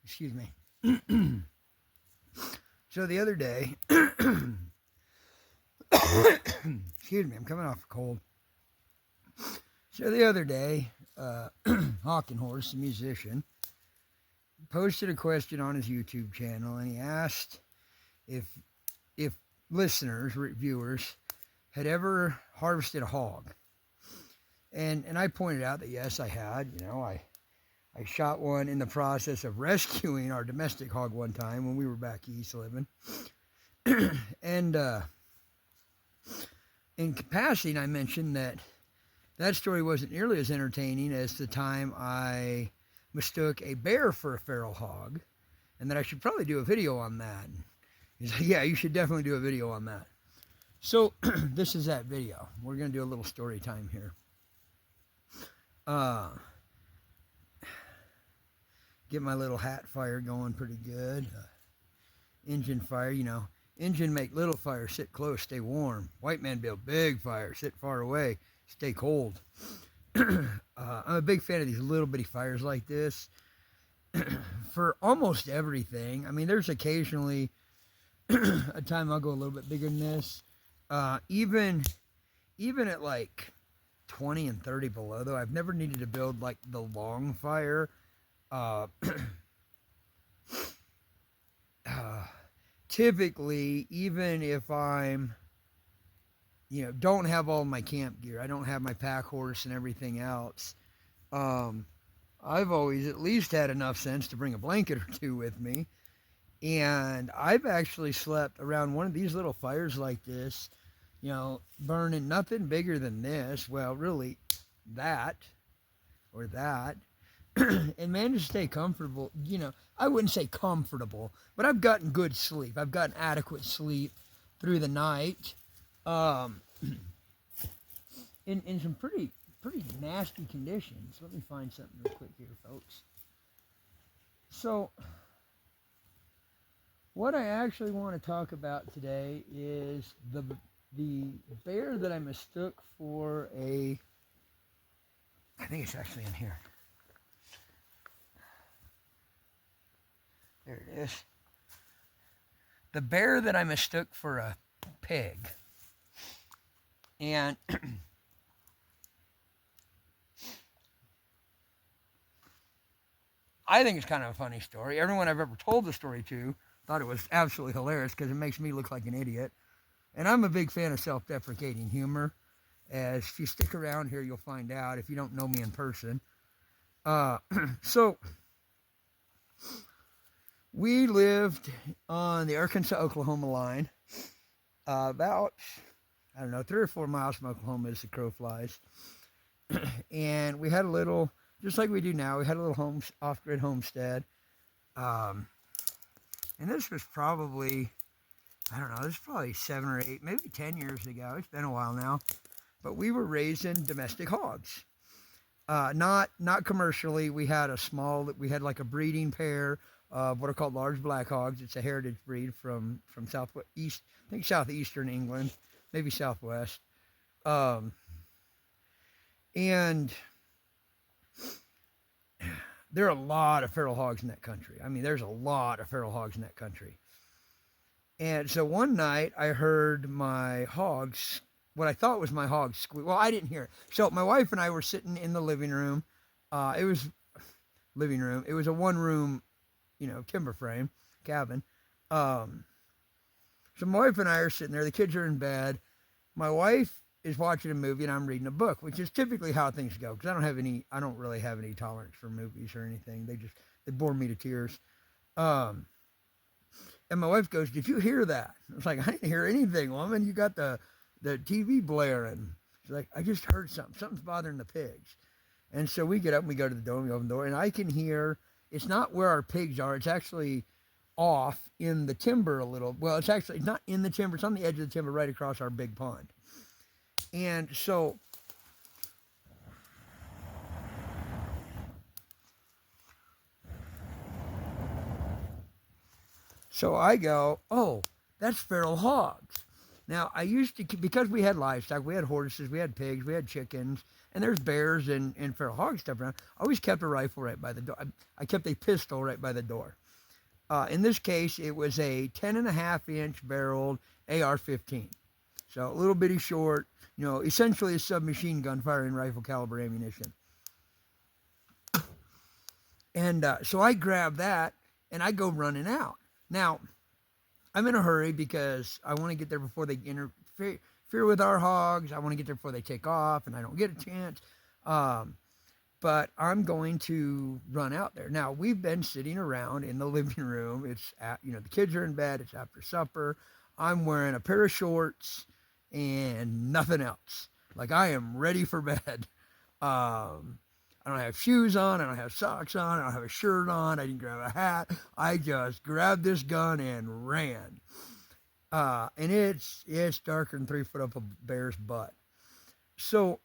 Excuse me. So the other day, excuse me, I'm coming off a cold. So the other day, Hawking Horse, a musician, posted a question on his YouTube channel, and he asked if if listeners, viewers, had ever harvested a hog. And I pointed out that yes, I had. I shot one in the process of rescuing our domestic hog one time when we were back east living. And in passing, I mentioned that story wasn't nearly as entertaining as the time I mistook a bear for a feral hog, and that I should probably do a video on that. He's like, yeah, you should definitely do a video on that. So this is that video. We're going to do a little story time here. Get my little hat fire going pretty good. Engine fire, engine make little fire, sit close, stay warm. White man build big fire, sit far away, stay cold. I'm a big fan of these little bitty fires like this for almost everything. I mean, there's occasionally a time I'll go a little bit bigger than this. Even at like 20 and 30 below, though, I've never needed to build like the long fire. Typically, even if I'm, don't have all my camp gear, I don't have my pack horse and everything else, I've always at least had enough sense to bring a blanket or two with me. And I've actually slept around one of these little fires like this, burning nothing bigger than this. Well, really, that or that. And managed to stay comfortable. I wouldn't say comfortable, but I've gotten good sleep. I've gotten adequate sleep through the night. In some pretty nasty conditions. Let me find something real quick here, folks. So, what I actually want to talk about today is the bear that I mistook for I think it's actually in here. There it is. The bear that I mistook for a pig. And I think it's kind of a funny story. Everyone I've ever told the story to thought it was absolutely hilarious because it makes me look like an idiot. And I'm a big fan of self-deprecating humor. As if you stick around here, you'll find out if you don't know me in person. So, we lived on the Arkansas-Oklahoma line, about, 3 or 4 miles from Oklahoma as the crow flies. And we had a little, just like we do now, we had a little off-grid homestead. And this was probably, this was probably 7 or 8, maybe 10 years ago. It's been a while now. But we were raising domestic hogs. Not commercially. We had like a breeding pair of what are called large black hogs. It's a heritage breed from southeast, I think southeastern England, maybe southwest. And there are a lot of feral hogs in that country. I mean, there's a lot of feral hogs in that country. And so one night I heard my hogs, what I thought was my hog squeak. Well, I didn't hear it. So my wife and I were sitting in the living room. It was a one-room, timber frame cabin. So my wife and I are sitting there. The kids are in bed. My wife is watching a movie and I'm reading a book, which is typically how things go. Because I don't really have any tolerance for movies or anything. They bore me to tears. And my wife goes, "Did you hear that?" I was like, "I didn't hear anything, woman. You got the TV blaring." She's like, "I just heard something. Something's bothering the pigs." And so we get up and we go to the door and we open the door and I can hear, it's not where our pigs are. It's actually off in the timber a little. Well, it's actually not in the timber. It's on the edge of the timber right across our big pond. And so I go, "Oh, that's feral hogs." Now, I used to, because we had livestock, we had horses, we had pigs, we had chickens, and there's bears and feral hog stuff around. I always kept a rifle right by the door. I kept a pistol right by the door. In this case, it was a 10.5-inch barreled AR-15. So a little bitty short, essentially a submachine gun firing rifle caliber ammunition. And so I grab that and I go running out. Now, I'm in a hurry because I want to get there before they interfere with our hogs. I want to get there before they take off and I don't get a chance. But I'm going to run out there. Now, we've been sitting around in the living room. It's the kids are in bed. It's after supper. I'm wearing a pair of shorts and nothing else. Like, I am ready for bed. I don't have shoes on. I don't have socks on. I don't have a shirt on. I didn't grab a hat. I just grabbed this gun and ran. And it's darker than 3 foot up a bear's butt. So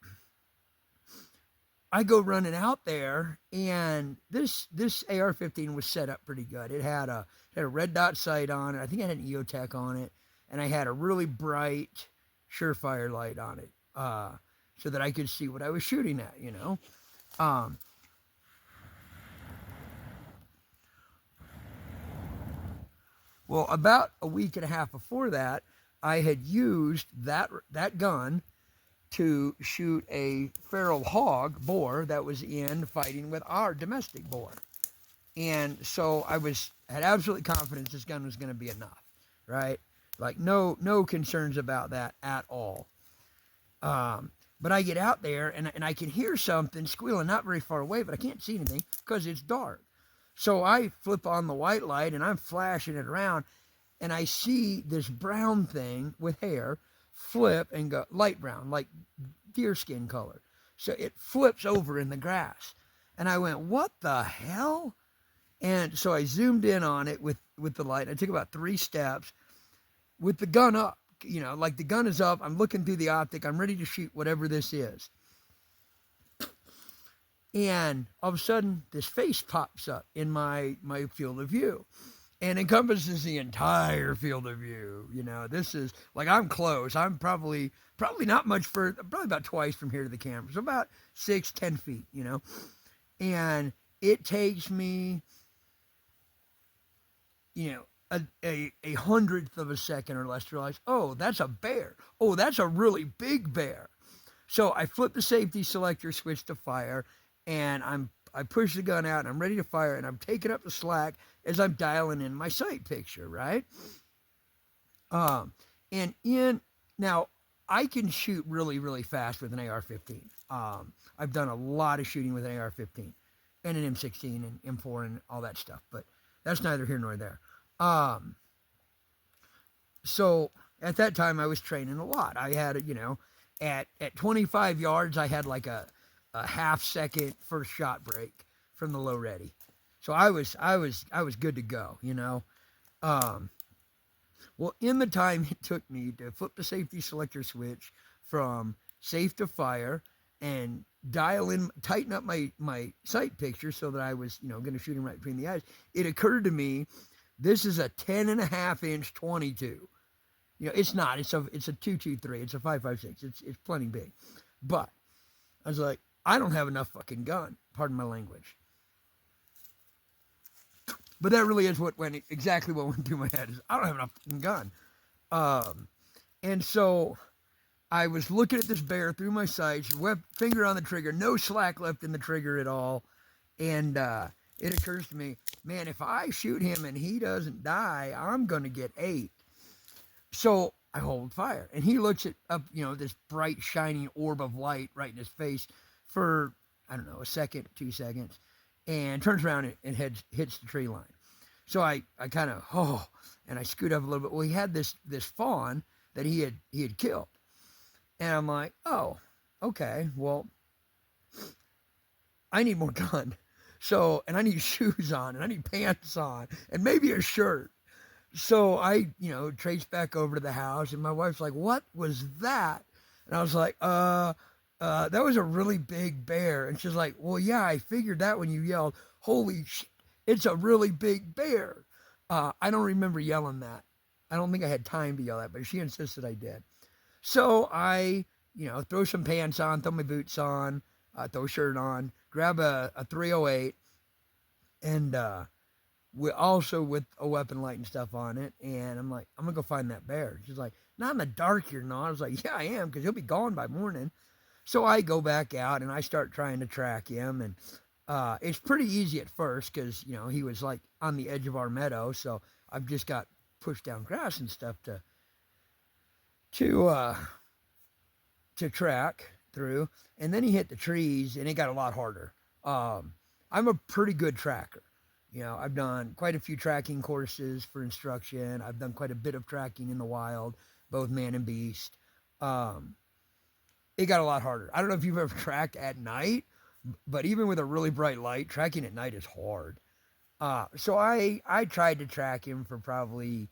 I go running out there, and this AR-15 was set up pretty good. It had a red dot sight on it. I think it had an EOTech on it, and I had a really bright Surefire light on it, so that I could see what I was shooting at. Well, about a week and a half before that, I had used that gun to shoot a feral hog boar that was in fighting with our domestic boar. And so I had absolute confidence this gun was going to be enough, right? Like no concerns about that at all. But I get out there and I can hear something squealing not very far away, but I can't see anything because it's dark. So I flip on the white light and I'm flashing it around, and I see this brown thing with hair flip and go light brown, like deer skin color. So it flips over in the grass. And I went, what the hell? And so I zoomed in on it with the light. I took about 3 steps with the gun up, like the gun is up. I'm looking through the optic. I'm ready to shoot whatever this is. And all of a sudden, this face pops up in my field of view and encompasses the entire field of view. This is like, I'm close. I'm probably not much further, probably about twice from here to the camera. So about 6-10 feet, and it takes me, a hundredth of a second or less to realize, oh, that's a bear. Oh, that's a really big bear. So I flip the safety selector switch to fire, and I push the gun out and I'm ready to fire, and I'm taking up the slack as I'm dialing in my sight picture, right? Now I can shoot really, really fast with an AR-15. I've done a lot of shooting with an AR-15 and an M16 and M4 and all that stuff, but that's neither here nor there. So at that time I was training a lot. I had, at 25 yards, I had like a half-second first shot break from the low ready. So I was good to go, Well, in the time it took me to flip the safety selector switch from safe to fire and tighten up my sight picture so that I was, going to shoot him right between the eyes, it occurred to me, this is a 10.5-inch 22. It's not. It's a 223. It's a 5.56. It's plenty big. But I was like, I don't have enough fucking gun. Pardon my language. But that really is what went through my head. Is I don't have enough fucking gun. And so I was looking at this bear through my sights, finger on the trigger, no slack left in the trigger at all. And it occurs to me, man, if I shoot him and he doesn't die, I'm going to get 8. So I hold fire, and he looks up, this bright, shining orb of light right in his face for, I don't know, a second, 2 seconds, and turns around and hits the tree line. So I kind of, and I scoot up a little bit. Well, he had this fawn that he had killed. And I'm like, oh, okay, well, I need more gun. So, and I need shoes on, and I need pants on, and maybe a shirt. So I, trace back over to the house, and my wife's like, what was that? And I was like, that was a really big bear. And she's like, well, yeah, I figured that when you yelled, holy shit, it's a really big bear. I don't remember yelling that. I don't think I had time to yell that, but she insisted I did. So I, throw some pants on, throw my boots on, throw a shirt on, grab a 308, and also with a weapon light and stuff on it. And I'm like, I'm gonna go find that bear. She's like, not in the dark, you're not. I was like, yeah, I am, because he'll be gone by morning. So I go back out and I start trying to track him, and it's pretty easy at first because he was like on the edge of our meadow, so I've just got pushed down grass and stuff to uh, to track through. And then he hit the trees, and it got a lot harder. I'm a pretty good tracker. I've done quite a few tracking courses for instruction. I've done quite a bit of tracking in the wild, both man and beast. It got a lot harder. I don't know if you've ever tracked at night, but even with a really bright light, tracking at night is hard. So I tried to track him for probably,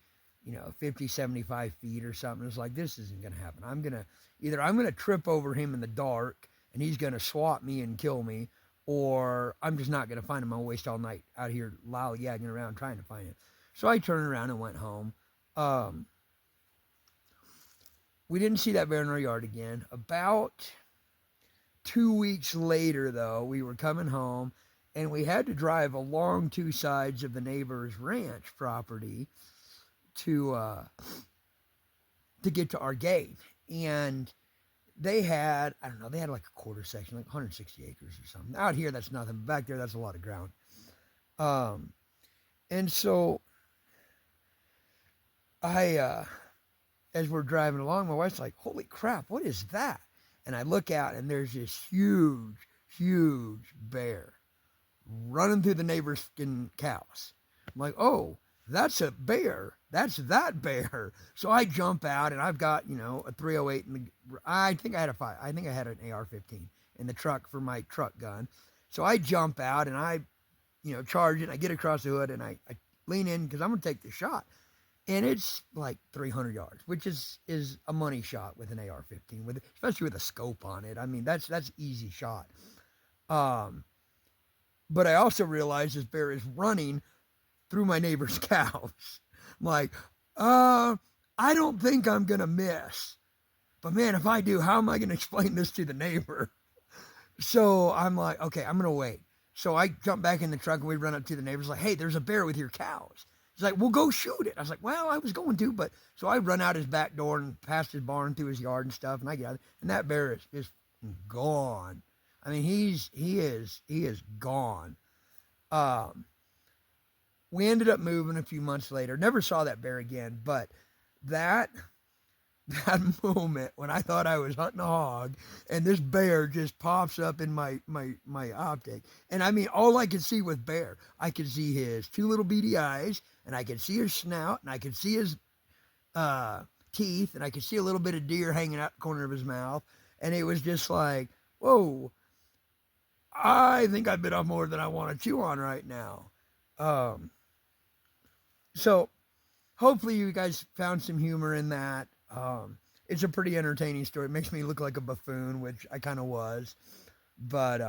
50, 75 feet or something. It's like, this isn't going to happen. I'm going to trip over him in the dark and he's going to swat me and kill me, or I'm just not going to find him. I'll waste all night out here lollygagging around trying to find him. So I turned around and went home. We didn't see that bear in our yard again. About 2 weeks later, though, we were coming home, and we had to drive along two sides of the neighbor's ranch property to get to our gate. And they had, I don't know, they had like a quarter section, like 160 acres or something. Out here, that's nothing. Back there, that's a lot of ground. And so as we're driving along, my wife's like, holy crap, what is that? And I look out, and there's this huge, huge bear running through the neighbor's fucking cows. I'm like, oh, that's a bear. That's that bear. So I jump out, and I've got, a 308 I think I had an AR-15 in the truck for my truck gun. So I jump out, and I, charge it. I get across the hood, and I lean in because I'm going to take the shot. And it's like 300 yards, which is a money shot with an AR-15, especially with a scope on it. I mean, that's easy shot. But I also realized this bear is running through my neighbor's cows. I'm like, I don't think I'm going to miss. But man, if I do, how am I going to explain this to the neighbor? So I'm like, okay, I'm going to wait. So I jump back in the truck, and we run up to the neighbors like, hey, there's a bear with your cows. He's like, well, go shoot it. I was like, well, I was going to, but so I run out his back door and past his barn through his yard and stuff, and I get out, and that bear is gone. I mean, he is gone. We ended up moving a few months later. Never saw that bear again, but that moment when I thought I was hunting a hog and this bear just pops up in my optic. And I mean, all I could see with bear, I could see his two little beady eyes, and I could see his snout, and I could see his teeth, and I could see a little bit of deer hanging out the corner of his mouth. And it was just like, whoa, I think I bit off more than I want to chew on right now. So hopefully you guys found some humor in that. It's a pretty entertaining story. It makes me look like a buffoon, which I kind of was, but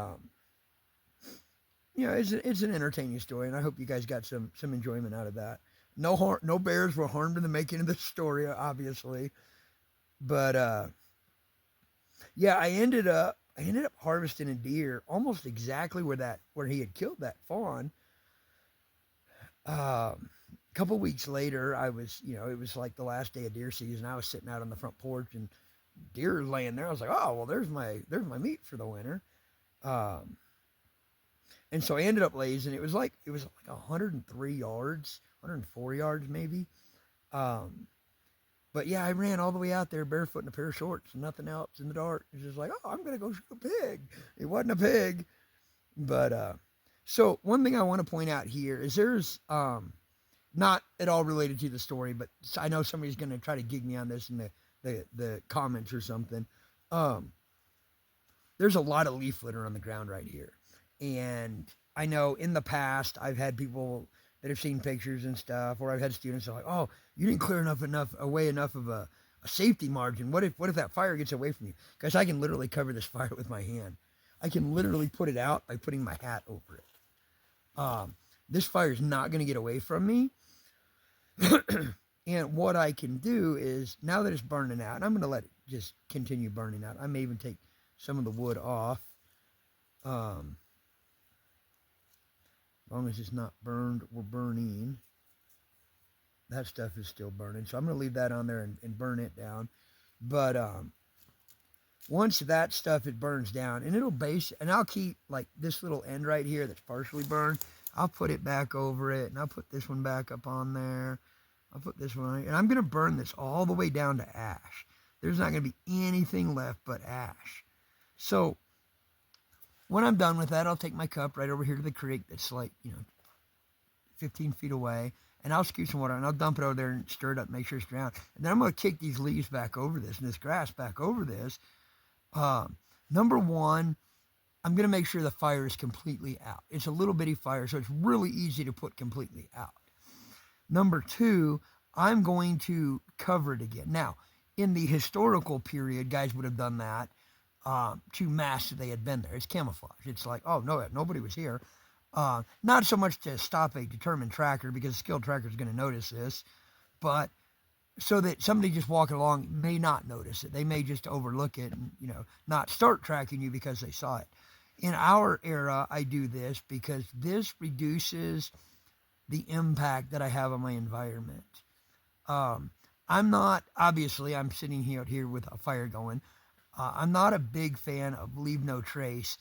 it's an entertaining story, and I hope you guys got some enjoyment out of that. No bears were harmed in the making of this story, obviously, but I ended up harvesting a deer almost exactly where he had killed that fawn. Couple weeks later, I was, it was like the last day of deer season. I was sitting out on the front porch, and deer laying there. I was like, oh, well, there's my meat for the winter. And so I ended up lazing. It was like 103 yards, 104 yards maybe. But yeah, I ran all the way out there barefoot in a pair of shorts and nothing else in the dark. It's just like, oh, I'm going to go shoot a pig. It wasn't a pig. But, so one thing I want to point out here is there's, not at all related to the story, but I know somebody's going to try to gig me on this in the comments or something. There's a lot of leaf litter on the ground right here. And I know in the past, I've had people that have seen pictures and stuff, or I've had students that are like, oh, you didn't clear enough of a safety margin. What if that fire gets away from you? Because I can literally cover this fire with my hand. I can literally put it out by putting my hat over it. This fire is not going to get away from me. And what I can do is, now that it's burning out, and I'm going to let it just continue burning out. I may even take some of the wood off. As long as it's not burned or burning. That stuff is still burning. So I'm going to leave that on there and burn it down. But once that stuff, it burns down, and and I'll keep like this little end right here that's partially burned. I'll put it back over it, and I'll put this one back up on there. I'll put this one on, and I'm going to burn this all the way down to ash. There's not going to be anything left but ash. So when I'm done with that, I'll take my cup right over here to the creek that's like, 15 feet away, and I'll scoop some water, and I'll dump it over there and stir it up, make sure it's drowned. And then I'm going to kick these leaves back over this and this grass back over this. Number one, I'm going to make sure the fire is completely out. It's a little bitty fire, so it's really easy to put completely out. Number two, I'm going to cover it again. Now, in the historical period, guys would have done that to mask that they had been there. It's camouflage. It's like, oh, no, nobody was here. Not so much to stop a determined tracker, because a skilled tracker is going to notice this, but so that somebody just walking along may not notice it. They may just overlook it and, not start tracking you because they saw it. In our era, I do this because this reduces the impact that I have on my environment. I'm not, obviously, I'm sitting here with a fire going. I'm not a big fan of leave no trace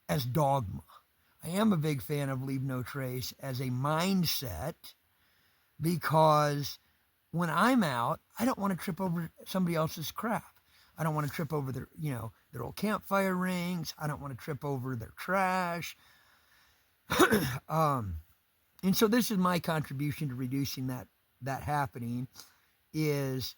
as dogma. I am a big fan of leave no trace as a mindset, because when I'm out, I don't want to trip over somebody else's crap. I don't want to trip over their old campfire rings. I don't want to trip over their trash. And so this is my contribution to reducing that happening, is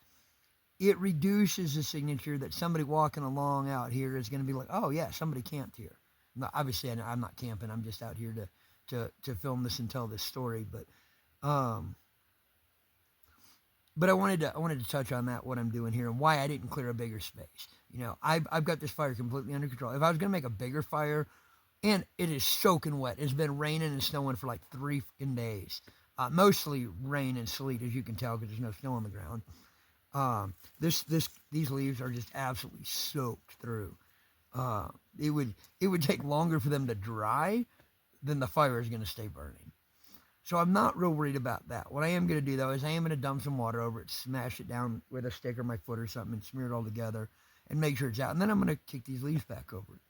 it reduces the signature that somebody walking along out here is going to be like, oh yeah, somebody camped here. Now, obviously, I'm not camping. I'm just out here to film this and tell this story. But I wanted to touch on that, what I'm doing here, and why I didn't clear a bigger space. I've got this fire completely under control. If I was going to make a bigger fire, and it is soaking wet. It's been raining and snowing for like 3 days. Mostly rain and sleet, as you can tell, because there's no snow on the ground. These leaves are just absolutely soaked through. It would take longer for them to dry than the fire is going to stay burning. So I'm not real worried about that. What I am going to do, though, is I am going to dump some water over it, smash it down with a stick or my foot or something, and smear it all together, and make sure it's out. And then I'm going to kick these leaves back over it.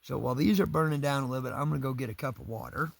So while these are burning down a little bit, I'm going to go get a cup of water.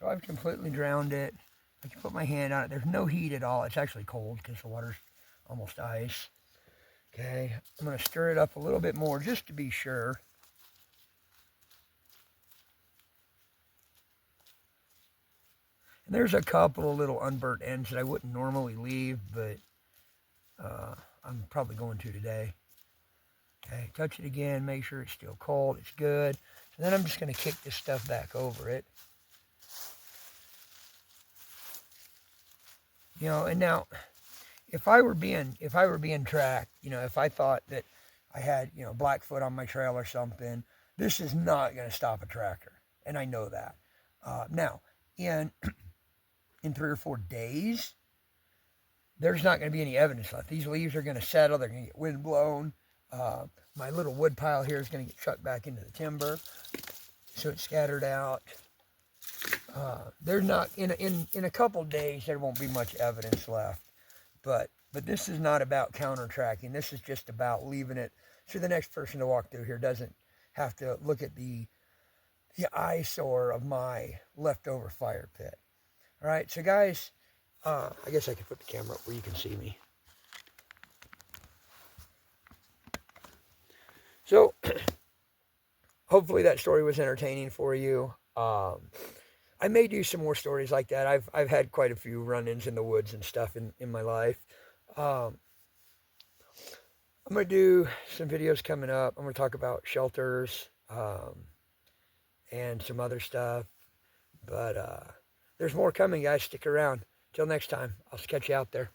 So I've completely drowned it. I can put my hand on it. There's no heat at all. It's actually cold because the water's almost ice. Okay, I'm going to stir it up a little bit more just to be sure. And there's a couple of little unburnt ends that I wouldn't normally leave, but I'm probably going to today. Okay, touch it again, make sure it's still cold, it's good. So then I'm just going to kick this stuff back over it. You know, and now if I were being tracked, you know, if I thought that I had, you know, Blackfoot on my trail or something, this is not going to stop a tracker, and I know that. Now, in 3 or 4 days, there's not going to be any evidence left. These leaves are going to settle. They're going to get wind blown. My little wood pile here is going to get chucked back into the timber, so it's scattered out. There's not in a couple days there won't be much evidence left, but this is not about counter tracking. This is just about leaving it so the next person to walk through here doesn't have to look at the eyesore of my leftover fire pit. All right, so guys, I guess I could put the camera up where you can see me. So hopefully that story was entertaining for you. I may do some more stories like that. I've had quite a few run-ins in the woods and stuff in my life. I'm going to do some videos coming up. I'm going to talk about shelters and some other stuff. But there's more coming, guys. Stick around. Till next time, I'll catch you out there.